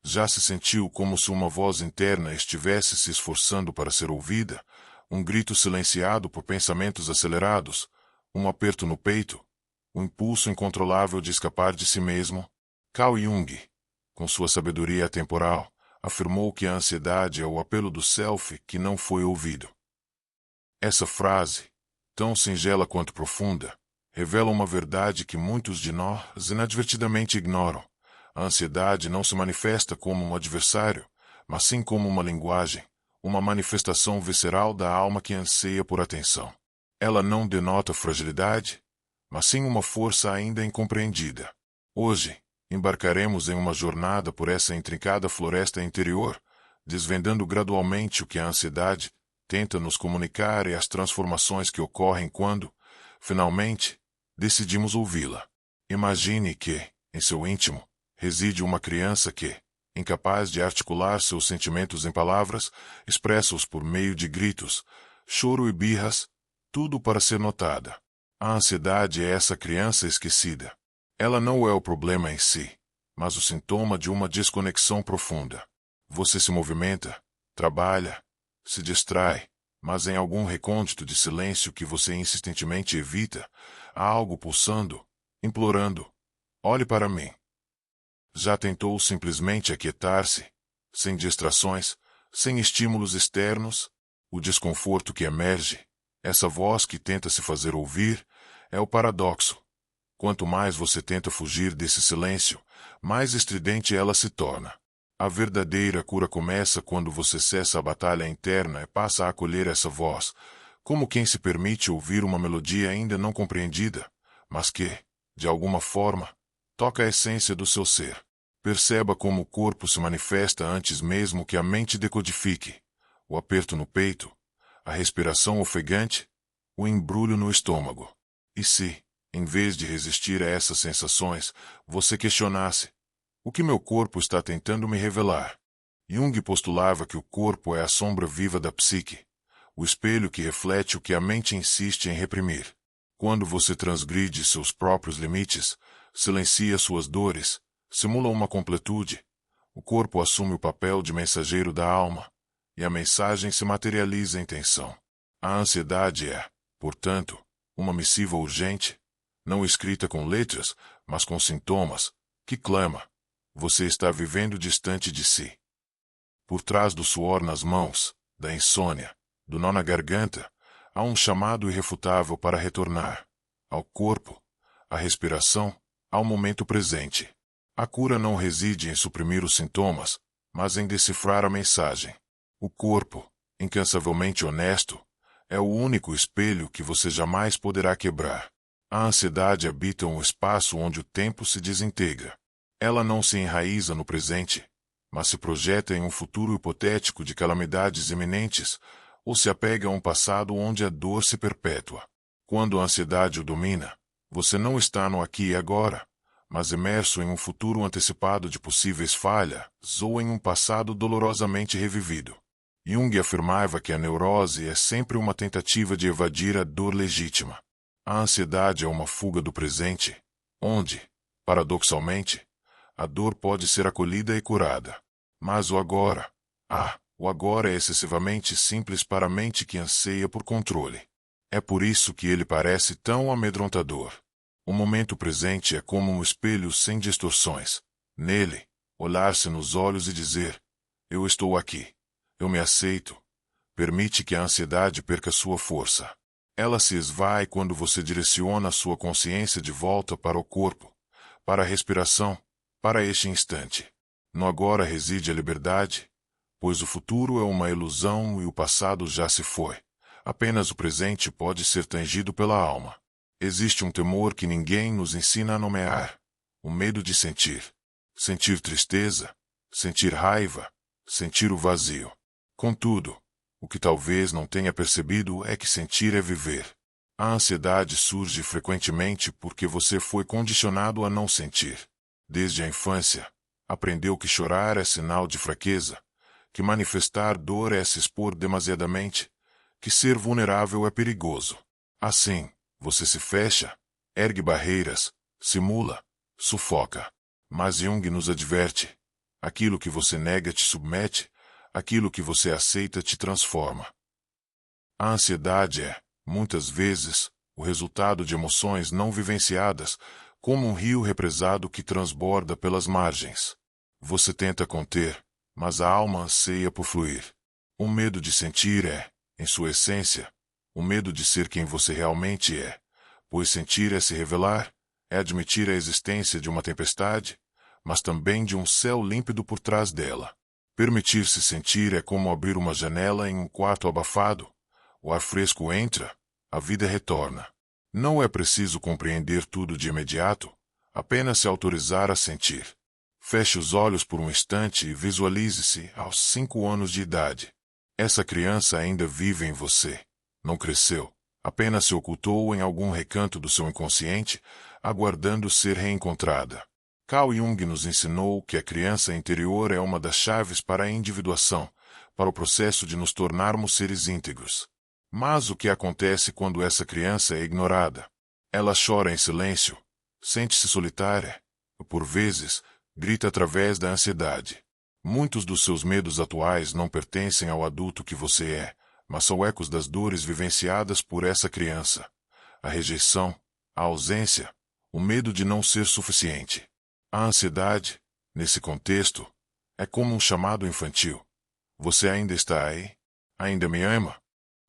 Já se sentiu como se uma voz interna estivesse se esforçando para ser ouvida, um grito silenciado por pensamentos acelerados, um aperto no peito, o impulso incontrolável de escapar de si mesmo? Carl Jung, com sua sabedoria atemporal, afirmou que a ansiedade é o apelo do self que não foi ouvido. Essa frase, tão singela quanto profunda, revela uma verdade que muitos de nós inadvertidamente ignoram. A ansiedade não se manifesta como um adversário, mas sim como uma linguagem, uma manifestação visceral da alma que anseia por atenção. Ela não denota fragilidade, mas sim uma força ainda incompreendida. Hoje, embarcaremos em uma jornada por essa intrincada floresta interior, desvendando gradualmente o que a ansiedade tenta nos comunicar e as transformações que ocorrem quando, finalmente, decidimos ouvi-la. Imagine que, em seu íntimo, reside uma criança que, incapaz de articular seus sentimentos em palavras, expressa-os por meio de gritos, choro e birras, tudo para ser notada. A ansiedade é essa criança esquecida. Ela não é o problema em si, mas o sintoma de uma desconexão profunda. Você se movimenta, trabalha, se distrai, mas em algum recôndito de silêncio que você insistentemente evita, há algo pulsando, implorando: olhe para mim. Já tentou simplesmente aquietar-se, sem distrações, sem estímulos externos? O desconforto que emerge, essa voz que tenta se fazer ouvir, é o paradoxo. Quanto mais você tenta fugir desse silêncio, mais estridente ela se torna. A verdadeira cura começa quando você cessa a batalha interna e passa a acolher essa voz, como quem se permite ouvir uma melodia ainda não compreendida, mas que, de alguma forma, toca a essência do seu ser. Perceba como o corpo se manifesta antes mesmo que a mente decodifique. O aperto no peito, a respiração ofegante, o embrulho no estômago. E se, em vez de resistir a essas sensações, você questionasse: o que meu corpo está tentando me revelar? Jung postulava que o corpo é a sombra viva da psique, o espelho que reflete o que a mente insiste em reprimir. Quando você transgride seus próprios limites, silencia suas dores, simula uma completude, o corpo assume o papel de mensageiro da alma, e a mensagem se materializa em tensão. A ansiedade é, portanto, uma missiva urgente, não escrita com letras, mas com sintomas, que clama: você está vivendo distante de si. Por trás do suor nas mãos, da insônia, do nó na garganta, há um chamado irrefutável para retornar ao corpo, à respiração, ao momento presente. A cura não reside em suprimir os sintomas, mas em decifrar a mensagem. O corpo, incansavelmente honesto, é o único espelho que você jamais poderá quebrar. A ansiedade habita um espaço onde o tempo se desintegra. Ela não se enraiza no presente, mas se projeta em um futuro hipotético de calamidades iminentes, ou se apega a um passado onde a dor se perpétua. Quando a ansiedade o domina, você não está no aqui e agora, mas imerso em um futuro antecipado de possíveis falhas ou em um passado dolorosamente revivido. Jung afirmava que a neurose é sempre uma tentativa de evadir a dor legítima. A ansiedade é uma fuga do presente, onde, paradoxalmente, a dor pode ser acolhida e curada. Mas o agora é excessivamente simples para a mente que anseia por controle. É por isso que ele parece tão amedrontador. O momento presente é como um espelho sem distorções. Nele, olhar-se nos olhos e dizer: eu estou aqui, eu me aceito. Permite que a ansiedade perca sua força. Ela se esvai quando você direciona a sua consciência de volta para o corpo, para a respiração, para este instante. No agora reside a liberdade, pois o futuro é uma ilusão e o passado já se foi. Apenas o presente pode ser tangido pela alma. Existe um temor que ninguém nos ensina a nomear: o medo de sentir. Sentir tristeza, sentir raiva, sentir o vazio. Contudo, o que talvez não tenha percebido é que sentir é viver. A ansiedade surge frequentemente porque você foi condicionado a não sentir. Desde a infância, aprendeu que chorar é sinal de fraqueza, que manifestar dor é se expor demasiadamente, que ser vulnerável é perigoso. Assim, você se fecha, ergue barreiras, simula, sufoca. Mas Jung nos adverte: Aquilo que você nega te submete, aquilo que você aceita te transforma. A ansiedade é, muitas vezes, o resultado de emoções não vivenciadas, como um rio represado que transborda pelas margens. Você tenta conter, mas a alma anseia por fluir. O medo de sentir é, em sua essência, o medo de ser quem você realmente é, pois sentir é se revelar, é admitir a existência de uma tempestade, mas também de um céu límpido por trás dela. Permitir-se sentir é como abrir uma janela em um quarto abafado. O ar fresco entra, a vida retorna. Não é preciso compreender tudo de imediato, apenas se autorizar a sentir. Feche os olhos por um instante e visualize-se aos 5 anos de idade. Essa criança ainda vive em você. Não cresceu, apenas se ocultou em algum recanto do seu inconsciente, aguardando ser reencontrada. Carl Jung nos ensinou que a criança interior é uma das chaves para a individuação, para o processo de nos tornarmos seres íntegros. Mas o que acontece quando essa criança é ignorada? Ela chora em silêncio, sente-se solitária, e, por vezes, grita através da ansiedade. Muitos dos seus medos atuais não pertencem ao adulto que você é, mas são ecos das dores vivenciadas por essa criança. A rejeição, a ausência, o medo de não ser suficiente. A ansiedade, nesse contexto, é como um chamado infantil. Você ainda está aí? Ainda me ama?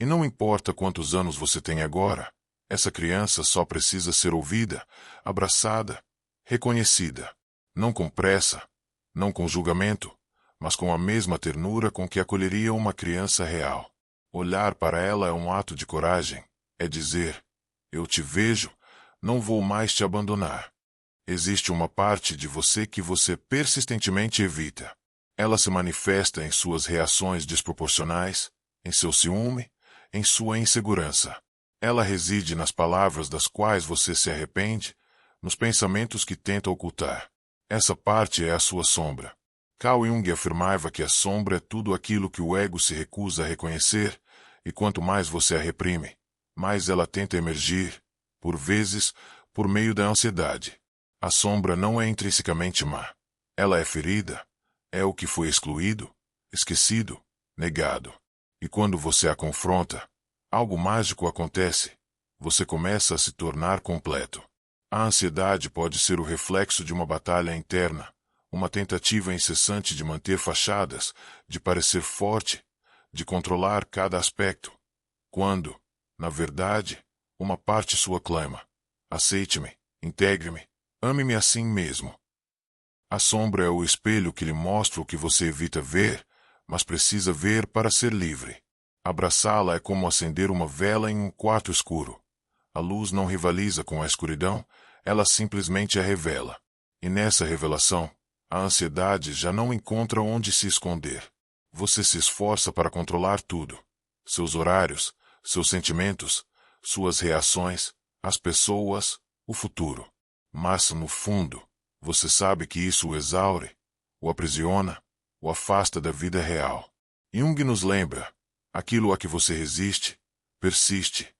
E não importa quantos anos você tem agora, essa criança só precisa ser ouvida, abraçada, reconhecida. Não com pressa, não com julgamento, mas com a mesma ternura com que acolheria uma criança real. Olhar para ela é um ato de coragem, é dizer: eu te vejo, não vou mais te abandonar. Existe uma parte de você que você persistentemente evita. Ela se manifesta em suas reações desproporcionais, em seu ciúme, em sua insegurança. Ela reside nas palavras das quais você se arrepende, nos pensamentos que tenta ocultar. Essa parte é a sua sombra. Carl Jung afirmava que a sombra é tudo aquilo que o ego se recusa a reconhecer, e quanto mais você a reprime, mais ela tenta emergir, por vezes, por meio da ansiedade. A sombra não é intrinsecamente má. Ela é ferida, é o que foi excluído, esquecido, negado. E quando você a confronta, algo mágico acontece. Você começa a se tornar completo. A ansiedade pode ser o reflexo de uma batalha interna, uma tentativa incessante de manter fachadas, de parecer forte, de controlar cada aspecto. Quando, na verdade, uma parte sua clama: aceite-me, integre-me, ame-me assim mesmo. A sombra é o espelho que lhe mostra o que você evita ver, mas precisa ver para ser livre. Abraçá-la é como acender uma vela em um quarto escuro. A luz não rivaliza com a escuridão, ela simplesmente a revela. E nessa revelação, a ansiedade já não encontra onde se esconder. Você se esforça para controlar tudo: seus horários, seus sentimentos, suas reações, as pessoas, o futuro. Mas, no fundo, você sabe que isso o exaure, o aprisiona, o afasta da vida real. Jung nos lembra: aquilo a que você resiste, persiste.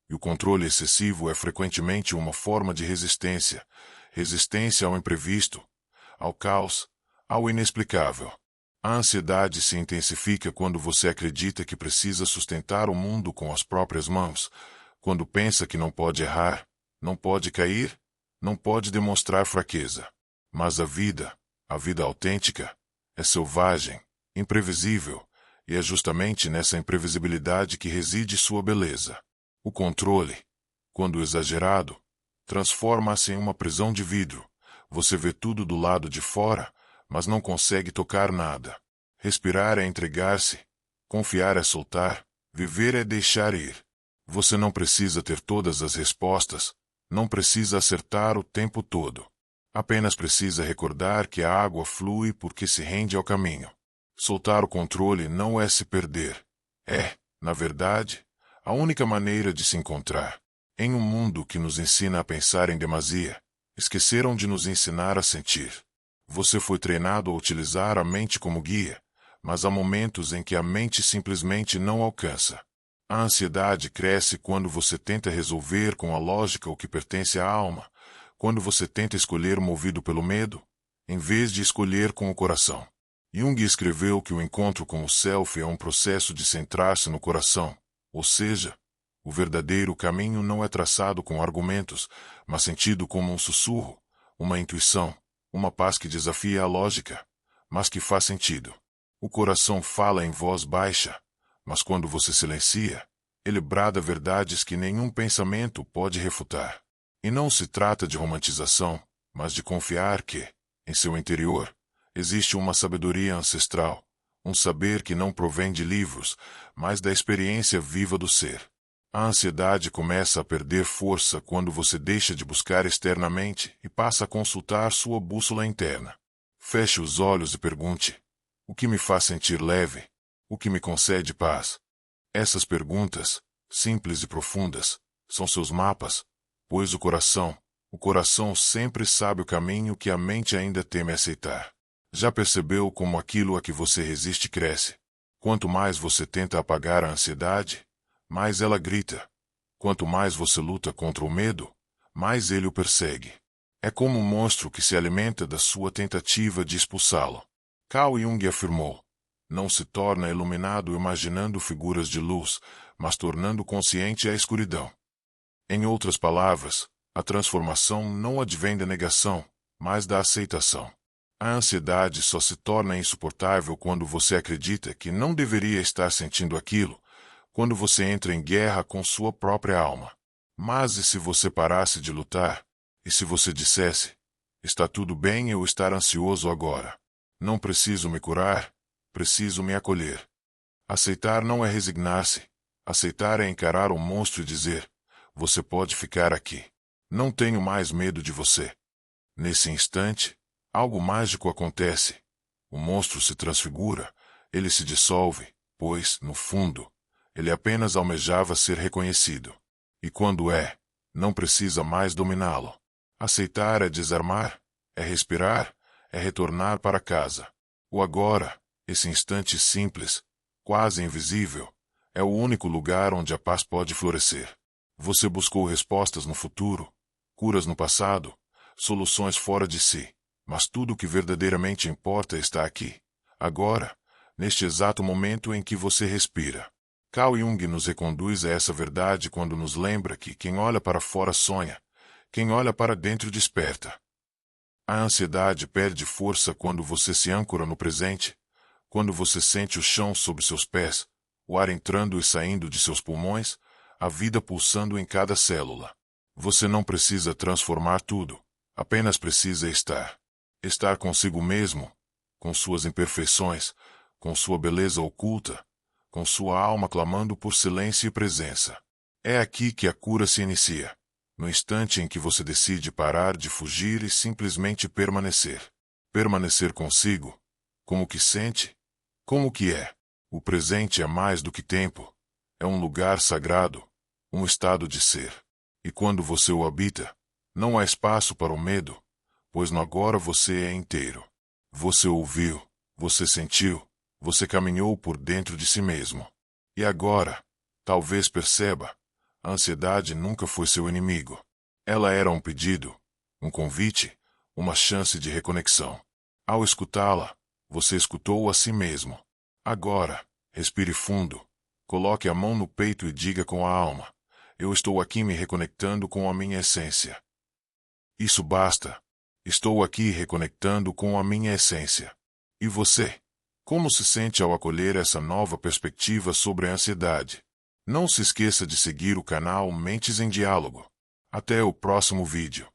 E o controle excessivo é frequentemente uma forma de resistência, resistência ao imprevisto, ao caos, ao inexplicável. A ansiedade se intensifica quando você acredita que precisa sustentar o mundo com as próprias mãos, quando pensa que não pode errar, não pode cair, não pode demonstrar fraqueza. Mas a vida autêntica, é selvagem, imprevisível, e é justamente nessa imprevisibilidade que reside sua beleza. O controle, quando exagerado, transforma-se em uma prisão de vidro. Você vê tudo do lado de fora, mas não consegue tocar nada. Respirar é entregar-se, confiar é soltar, viver é deixar ir. Você não precisa ter todas as respostas, não precisa acertar o tempo todo. Apenas precisa recordar que a água flui porque se rende ao caminho. Soltar o controle não é se perder. É, na verdade, a única maneira de se encontrar. Em um mundo que nos ensina a pensar em demasia, esqueceram de nos ensinar a sentir. Você foi treinado a utilizar a mente como guia, mas há momentos em que a mente simplesmente não alcança. A ansiedade cresce quando você tenta resolver com a lógica o que pertence à alma, quando você tenta escolher movido pelo medo, em vez de escolher com o coração. Jung escreveu que o encontro com o self é um processo de centrar-se no coração, ou seja, o verdadeiro caminho não é traçado com argumentos, mas sentido como um sussurro, uma intuição, uma paz que desafia a lógica, mas que faz sentido. O coração fala em voz baixa, mas quando você silencia, ele brada verdades que nenhum pensamento pode refutar. E não se trata de romantização, mas de confiar que, em seu interior, existe uma sabedoria ancestral, um saber que não provém de livros, mas da experiência viva do ser. A ansiedade começa a perder força quando você deixa de buscar externamente e passa a consultar sua bússola interna. Feche os olhos e pergunte: o que me faz sentir leve? O que me concede paz? Essas perguntas, simples e profundas, são seus mapas, pois o coração sempre sabe o caminho que a mente ainda teme aceitar. Já percebeu como aquilo a que você resiste cresce? Quanto mais você tenta apagar a ansiedade, mais ela grita. Quanto mais você luta contra o medo, mais ele o persegue. É como um monstro que se alimenta da sua tentativa de expulsá-lo. Carl Jung afirmou: não se torna iluminado imaginando figuras de luz, mas tornando consciente a escuridão. Em outras palavras, a transformação não advém da negação, mas da aceitação. A ansiedade só se torna insuportável quando você acredita que não deveria estar sentindo aquilo, quando você entra em guerra com sua própria alma. Mas e se você parasse de lutar? E se você dissesse: está tudo bem eu estar ansioso agora? Não preciso me curar, preciso me acolher. Aceitar não é resignar-se. Aceitar é encarar o monstro e dizer: você pode ficar aqui. Não tenho mais medo de você. Nesse instante, algo mágico acontece. O monstro se transfigura, ele se dissolve, pois, no fundo, ele apenas almejava ser reconhecido. E quando não precisa mais dominá-lo. Aceitar é desarmar, é respirar, é retornar para casa. O agora, esse instante simples, quase invisível, é o único lugar onde a paz pode florescer. Você buscou respostas no futuro, curas no passado, soluções fora de si, mas tudo o que verdadeiramente importa está aqui, agora, neste exato momento em que você respira. Carl Jung nos reconduz a essa verdade quando nos lembra que quem olha para fora sonha, quem olha para dentro desperta. A ansiedade perde força quando você se âncora no presente, quando você sente o chão sob seus pés, o ar entrando e saindo de seus pulmões, a vida pulsando em cada célula. Você não precisa transformar tudo, apenas precisa estar. Estar consigo mesmo, com suas imperfeições, com sua beleza oculta, com sua alma clamando por silêncio e presença. É aqui que a cura se inicia, no instante em que você decide parar de fugir e simplesmente permanecer. Permanecer consigo, como que sente, como que é. O presente é mais do que tempo, é um lugar sagrado, um estado de ser. E quando você o habita, não há espaço para o medo, pois no agora você é inteiro. Você ouviu, você sentiu, você caminhou por dentro de si mesmo. E agora, talvez perceba, a ansiedade nunca foi seu inimigo. Ela era um pedido, um convite, uma chance de reconexão. Ao escutá-la, você escutou a si mesmo. Agora, respire fundo, coloque a mão no peito e diga com a alma: eu estou aqui me reconectando com a minha essência. Isso basta. Estou aqui reconectando com a minha essência. E você? Como se sente ao acolher essa nova perspectiva sobre a ansiedade? Não se esqueça de seguir o canal Mentes em Diálogo. Até o próximo vídeo.